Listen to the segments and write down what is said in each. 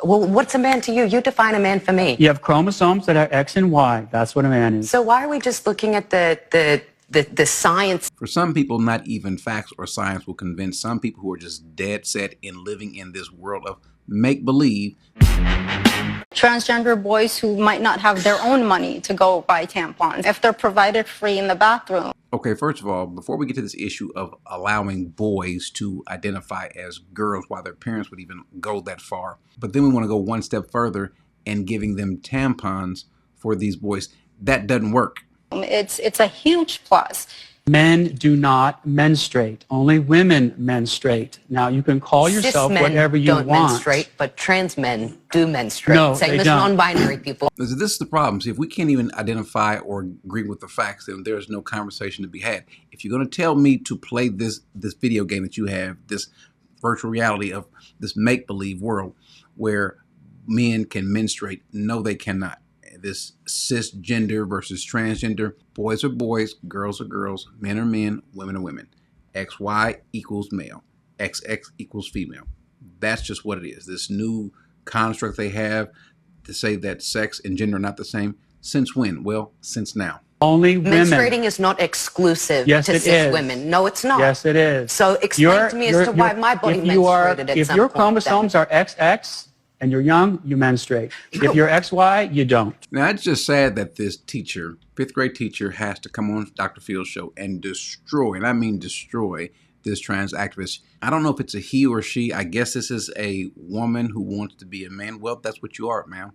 Well, what's a man to you? You define a man for me. You have chromosomes that are X and Y. That's what a man is. So why are we just looking at the science? For some people, not even facts or science will convince some people who are just dead set in living in this world of make-believe. Transgender boys who might not have their own money to go buy tampons, if they're provided free in the bathroom. Okay, first of all, before we get to this issue of allowing boys to identify as girls while their parents would even go that far, but then we want to go one step further and giving them tampons for these boys. That doesn't work. It's a huge plus. Men do not menstruate. Only women menstruate. Now, you can call yourself whatever you want. Cis men don't menstruate, but trans men do menstruate. No, Same they as don't. non-binary people. This is the problem. See, if we can't even identify or agree with the facts, then there's no conversation to be had. If you're going to tell me to play this video game that you have, this virtual reality of this make-believe world where men can menstruate, no, they cannot. This cisgender versus transgender, boys are boys, girls are girls, men are men, women are women. XY equals male, XX equals female. That's just what it is. This new construct they have to say that sex and gender are not the same. Since when? Well, since now. Only women. Menstruating is not exclusive to cis women. No, it's not. Yes, it is. So explain to me as to why my body menstruated at if some your point chromosomes are XX and you're young, you menstruate. If you're XY, you don't. Now, it's just sad that this teacher, fifth grade teacher, has to come on Dr. Phil's show and destroy, and I mean destroy, this trans activist. I don't know if it's a he or she. I guess this is a woman who wants to be a man. Well, that's what you are, ma'am.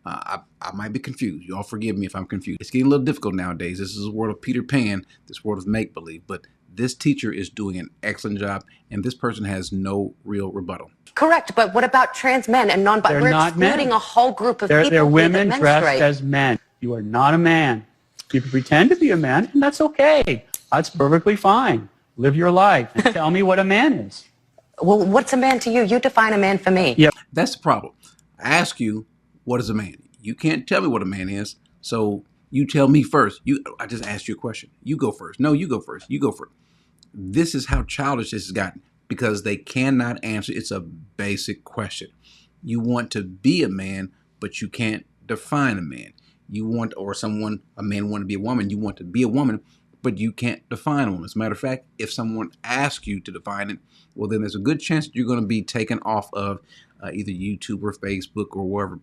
I might be confused. Y'all forgive me if I'm confused. It's getting a little difficult nowadays. This is a world of Peter Pan, this world of make-believe. But this teacher is doing an excellent job, and this person has no real rebuttal. Correct, but what about trans men and non-binary? We're excluding a whole group of people They're women that dressed menstruate. as men. You are not a man. You can pretend to be a man, and that's okay. That's perfectly fine. Live your life and tell me what a man is. Well, what's a man to you? You define a man for me. Yep. That's the problem. I ask you, what is a man? You can't tell me what a man is, so you tell me first. I just asked you a question. You go first. No, you go first. You go first. This is how childish this has gotten because they cannot answer. It's a basic question. You want to be a man, but you can't define a man. You want, or a man want to be a woman. You want to be a woman, but you can't define a woman. As a matter of fact, if someone asks you to define it, well, then there's a good chance that you're going to be taken off of either YouTube or Facebook or wherever.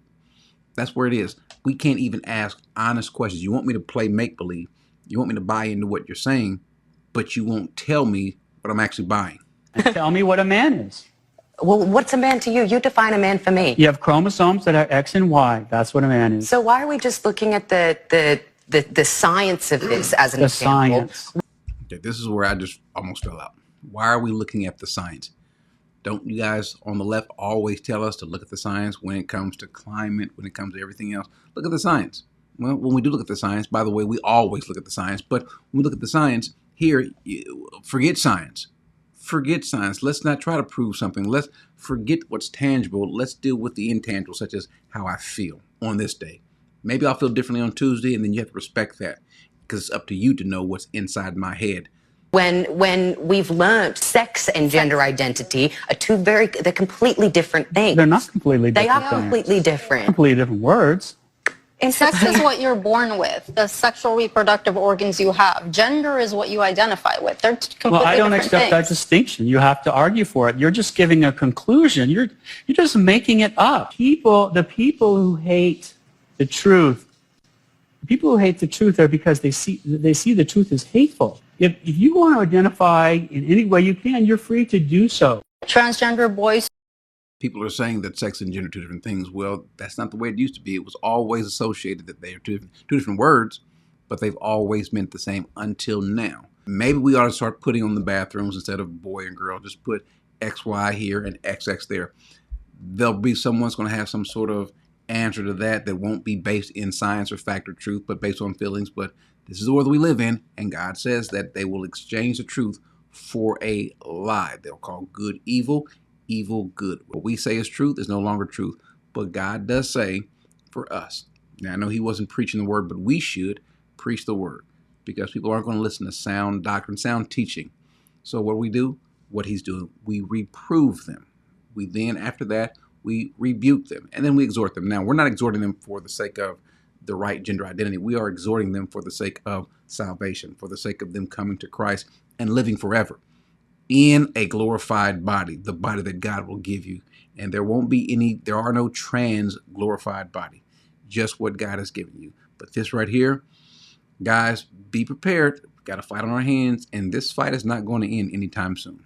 That's where it is. We can't even ask honest questions. You want me to play make-believe. You want me to buy into what you're saying, but you won't tell me what I'm actually buying. And tell me what a man is. Well, what's a man to you? You define a man for me. You have chromosomes that are X and Y. That's what a man is. So why are we just looking at the science of this as an example? Science. Okay, this is where I just almost fell out. Why are we looking at the science? Don't you guys on the left always tell us to look at the science when it comes to climate, when it comes to everything else? Look at the science. Well, when we do look at the science, by the way, we always look at the science, but when we look at the science, here, forget science. Forget science. Let's not try to prove something. Let's forget what's tangible. Let's deal with the intangible, such as how I feel on this day. Maybe I'll feel differently on Tuesday, and then you have to respect that because it's up to you to know what's inside my head. When we've learned sex and gender identity are they're completely different things. They're not completely different. They are completely different. Completely different words. And sex is what you're born with, the sexual reproductive organs you have. Gender is what you identify with. They're completely Well, I don't different accept that things. distinction. You have to argue for it. You're just giving a conclusion. You're just making it up. The people who hate the truth, are because they see the truth as hateful. If you want to identify in any way you can, you're free to do so. Transgender boys. People are saying that sex and gender are two different things. Well, that's not the way it used to be. It was always associated that they are two different words, but they've always meant the same until now. Maybe we ought to start putting on the bathrooms instead of boy and girl, just put XY here and XX there. There'll be someone's going to have some sort of answer to that won't be based in science or fact or truth, but based on feelings. But this is the world we live in, and God says that they will exchange the truth for a lie. They'll call good evil, evil good. What we say is truth is no longer truth, but God does say for us. Now, I know he wasn't preaching the word, but we should preach the word because people aren't going to listen to sound doctrine, sound teaching. So what do? What he's doing, we reprove them. We then, after that, we rebuke them, and then we exhort them. Now, we're not exhorting them for the sake of the right gender identity. We are exhorting them for the sake of salvation, for the sake of them coming to Christ and living forever in a glorified body, the body that God will give you. And there are no trans glorified body, just what God has given you. But this right here, guys, be prepared. We've got a fight on our hands, and this fight is not going to end anytime soon.